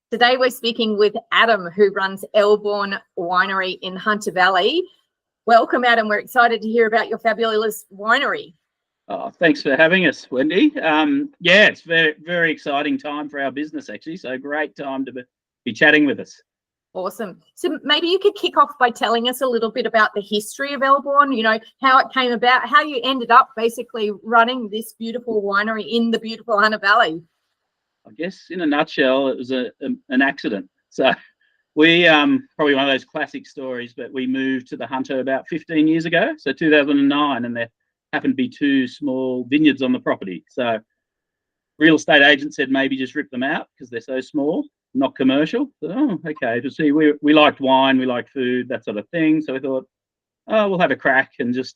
Today we're speaking with Adam, who runs Elbourne Winery in Hunter Valley. Welcome, Adam. We're excited to hear about your fabulous winery. Oh, thanks for having us, Wendy. Yeah, it's very, very exciting time for our business, actually. So great time to be chatting with us. Awesome. So maybe you could kick off by telling us a little bit about the history of Elbourne, you know, how it came about, how you ended up basically running this beautiful winery in the beautiful Hunter Valley. I guess in a nutshell, it was an accident. So we, probably one of those classic stories, but we moved to the Hunter about 15 years ago, so 2009, and there happened to be two small vineyards on the property. So real estate agent said maybe just rip them out because they're so small, not commercial. So, oh, okay. To see, we liked wine, we liked food, that sort of thing. So we thought, oh, we'll have a crack and just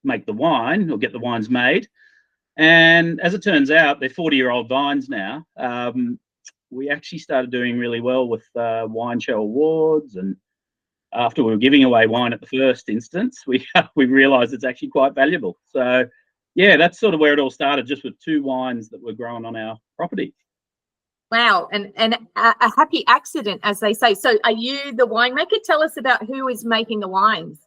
make the wine or get the wines made. And as it turns out, they're 40-year-old vines now. We actually started doing really well with wine show awards, and after we were giving away wine at the first instance, we realised it's actually quite valuable. So, yeah, that's sort of where it all started, just with two wines that were grown on our property. Wow, and a happy accident, as they say. So are you the winemaker? Tell us about who is making the wines.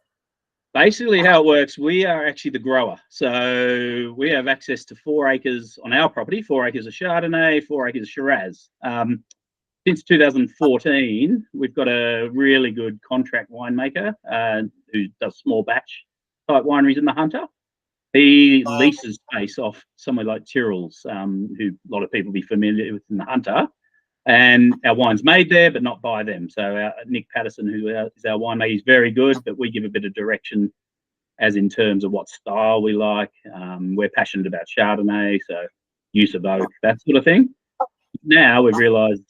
Basically, how it works, we are actually the grower. So we have access to 4 acres on our property, 4 acres of Chardonnay, 4 acres of Shiraz. Since 2014, we've got a really good contract winemaker who does small batch type wineries in the Hunter. He leases space off somewhere like Tyrrell's, who a lot of people be familiar with in the Hunter. And our wine's made there, but not by them. So Nick Patterson, who is our winemaker, is very good, but we give a bit of direction as in terms of what style we like. We're passionate about Chardonnay, so use of oak, that sort of thing. Now we've realised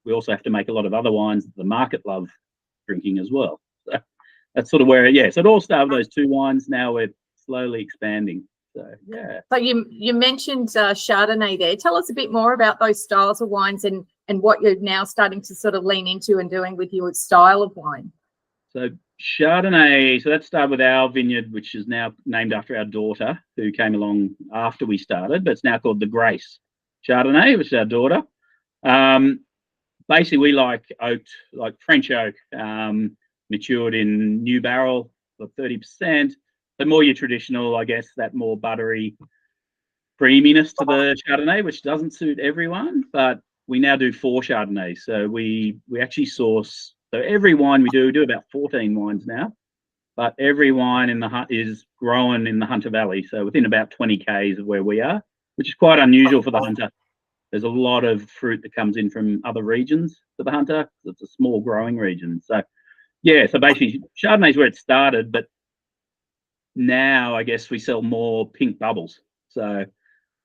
we also have to make a lot of other wines that the market love drinking as well. So that's sort of where, yeah. So it all started with those two wines. Now we're slowly expanding. So yeah. So you mentioned Chardonnay there. Tell us a bit more about those styles of wines and what you're now starting to sort of lean into and doing with your style of wine. So Chardonnay, so that started with our vineyard, which is now named after our daughter, who came along after we started, but it's now called the Grace Chardonnay, which is our daughter. Basically, we like oak, like French oak, matured in new barrel of 30%. So more your traditional, I guess, that more buttery creaminess to the Chardonnay, which doesn't suit everyone, but we now do 4 Chardonnays. So we actually source, so every wine we do about 14 wines now, but every wine in the is grown in the Hunter Valley, so within about 20 k's of where we are, which is quite unusual for the Hunter. There's a lot of fruit that comes in from other regions to the Hunter. It's a small growing region. So yeah, so basically Chardonnay is where it started, but now I guess we sell more pink bubbles. So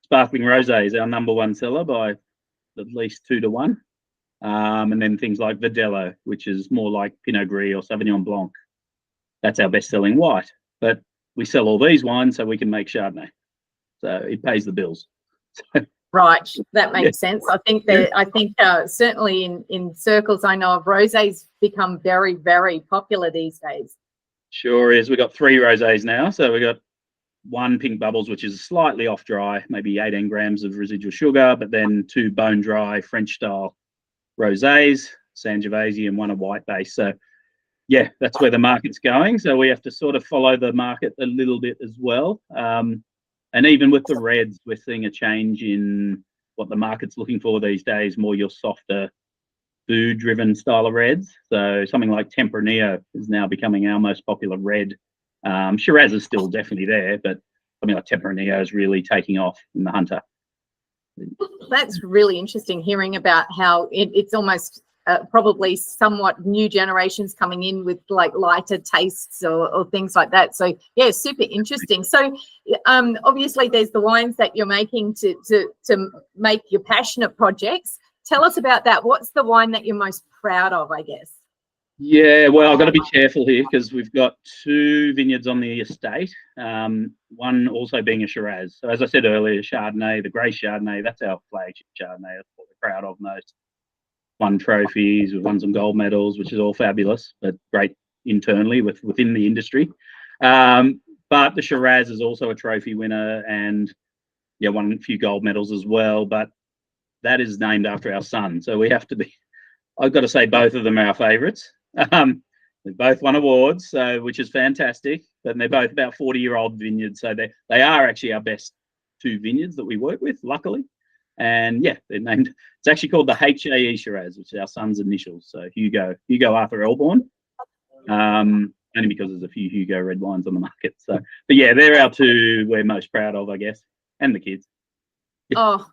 sparkling rosé is our #1 seller by at least 2 to 1. And then things like Verdelho, which is more like Pinot Gris or Sauvignon Blanc. That's our best-selling white. But we sell all these wines so we can make Chardonnay. So it pays the bills. Right, that makes sense. I think that certainly in circles I know of, rosés become very, very popular these days. Sure is. We've got 3 rosés now. So we've got 1 pink bubbles, which is slightly off dry, maybe 18 grams of residual sugar, but then 2 bone dry French style rosés, Sangiovese, and 1 a white base. So yeah, that's where the market's going. So we have to sort of follow the market a little bit as well. And even with the reds, we're seeing a change in what the market's looking for these days, more your softer food-driven style of reds. So something like Tempranillo is now becoming our most popular red. Shiraz is still definitely there, but something like Tempranillo is really taking off in the Hunter. That's really interesting, hearing about how it's almost probably somewhat new generations coming in with like lighter tastes or things like that. So yeah, super interesting. So obviously there's the wines that you're making to make your passionate projects. Tell us about that. What's the wine that you're most proud of, I guess? Yeah, well, I've got to be careful here because we've got 2 vineyards on the estate, one also being a Shiraz. So as I said earlier, Chardonnay, the Grace Chardonnay, that's our flagship Chardonnay. That's what we're proud of most. Won trophies, we've won some gold medals, which is all fabulous, but great internally within the industry. But the Shiraz is also a trophy winner and yeah, won a few gold medals as well. But that is named after our son. So we have to be I've got to say both of them are our favourites. They both won awards, so which is fantastic. But they're both about 40-year-old vineyards, so they are actually our best two vineyards that we work with, luckily. And yeah, they're named. It's actually called the HAE Shiraz, which is our son's initials. So Hugo Arthur Elbourne. Only because there's a few Hugo red wines on the market. So, but yeah, they're our two we're most proud of, I guess, and the kids. Oh,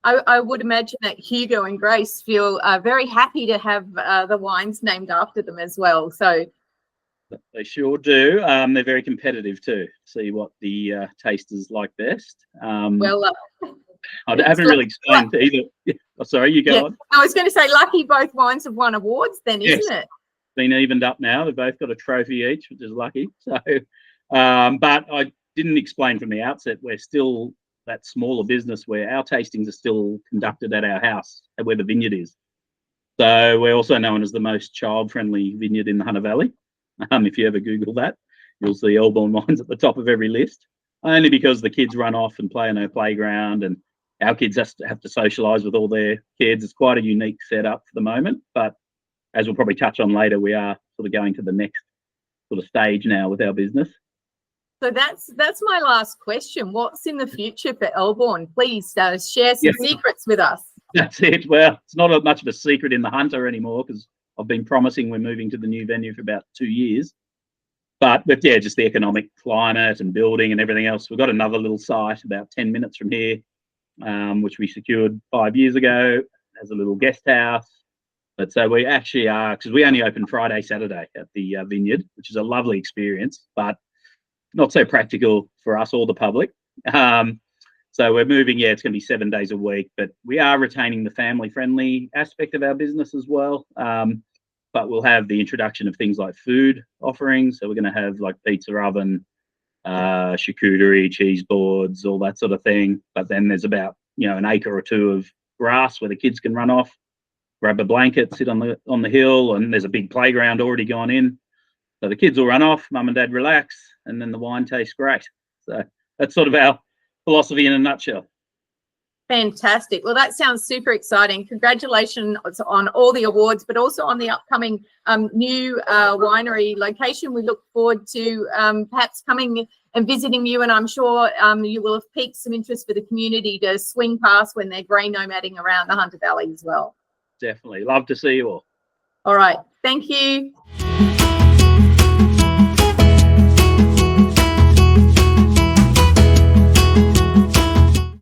I would imagine that Hugo and Grace feel very happy to have the wines named after them as well. So they sure do. They're very competitive too. See what the tasters like best. well, I haven't really explained either. Oh, sorry, you go on. I was going to say, lucky both wines have won awards, then, isn't it? Been evened up now. They've both got a trophy each, which is lucky. So, but I didn't explain from the outset. We're still that smaller business where our tastings are still conducted at our house, where the vineyard is. So we're also known as the most child-friendly vineyard in the Hunter Valley. If you ever Google that, you'll see Elbourne Wines at the top of every list. Only because the kids run off and play on our playground, and our kids have to socialise with all their kids. It's quite a unique setup for the moment, but as we'll probably touch on later, we are sort of going to the next sort of stage now with our business. So that's my last question. What's in the future for Elbourne? Please share some secrets with us. That's it. Well, it's not much of a secret in the Hunter anymore because I've been promising we're moving to the new venue for about 2 years. But yeah, just the economic climate and building and everything else. We've got another little site about 10 minutes from here, which we secured 5 years ago as a little guest house. But so we actually are, because we only open Friday, Saturday at the vineyard, which is a lovely experience, but not so practical for us or the public. So we're moving, it's going to be 7 days a week, but we are retaining the family-friendly aspect of our business as well. But we'll have the introduction of things like food offerings. So we're going to have like pizza oven, charcuterie, cheese boards, all that sort of thing. But then there's about, an acre or two of grass where the kids can run off, grab a blanket, sit on the hill, and there's a big playground already gone in. So the kids will run off, mum and dad relax, and then the wine tastes great. So that's sort of our philosophy in a nutshell. Fantastic. Well, that sounds super exciting. Congratulations on all the awards, but also on the upcoming new winery location. We look forward to perhaps coming and visiting you, and I'm sure you will have piqued some interest for the community to swing past when they're grey nomading around the Hunter Valley as well. Definitely. Love to see you all. All right. Thank you.